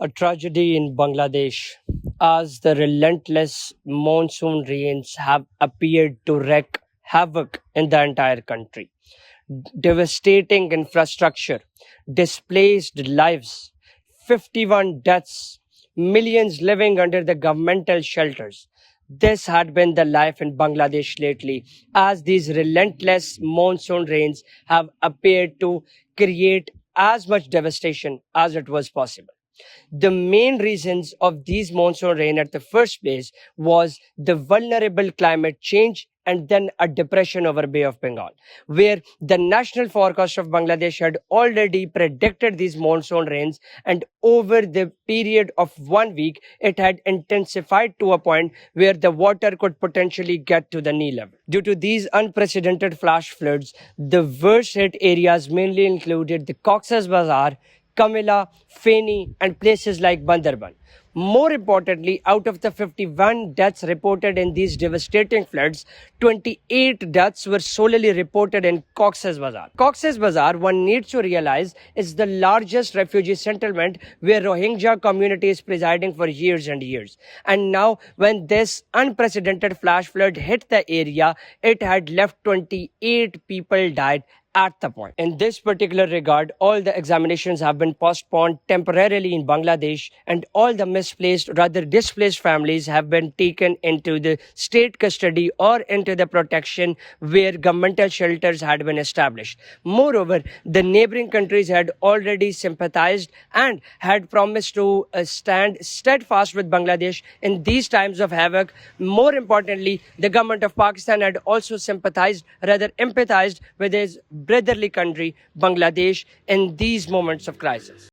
A tragedy in Bangladesh as the relentless monsoon rains have appeared to wreak havoc in the entire country. Devastating infrastructure, displaced lives, 51 deaths, millions living under the governmental shelters. This had been the life in Bangladesh lately, as these relentless monsoon rains have appeared to create as much devastation as it was possible. The main reasons of these monsoon rain at the first place was the vulnerable climate change and then a depression over Bay of Bengal, where the national forecast of Bangladesh had already predicted these monsoon rains, and over the period of 1 week, it had intensified to a point where the water could potentially get to the knee level. Due to these unprecedented flash floods, the worst hit areas mainly included the Cox's Bazar, Kamila, Feni, and places like Bandarban. More importantly, out of the 51 deaths reported in these devastating floods, 28 deaths were solely reported in Cox's Bazar. Cox's Bazar, one needs to realize, is the largest refugee settlement where Rohingya community is presiding for years and years. And now, when this unprecedented flash flood hit the area, it had left 28 people died at the point. In this particular regard, all the examinations have been postponed temporarily in Bangladesh, and all the misplaced, rather displaced families have been taken into the state custody or into the protection where governmental shelters had been established. Moreover, the neighboring countries had already sympathized and had promised to stand steadfast with Bangladesh in these times of havoc. More importantly, the government of Pakistan had also sympathized, rather empathized with his brotherly country, Bangladesh, in these moments of crisis.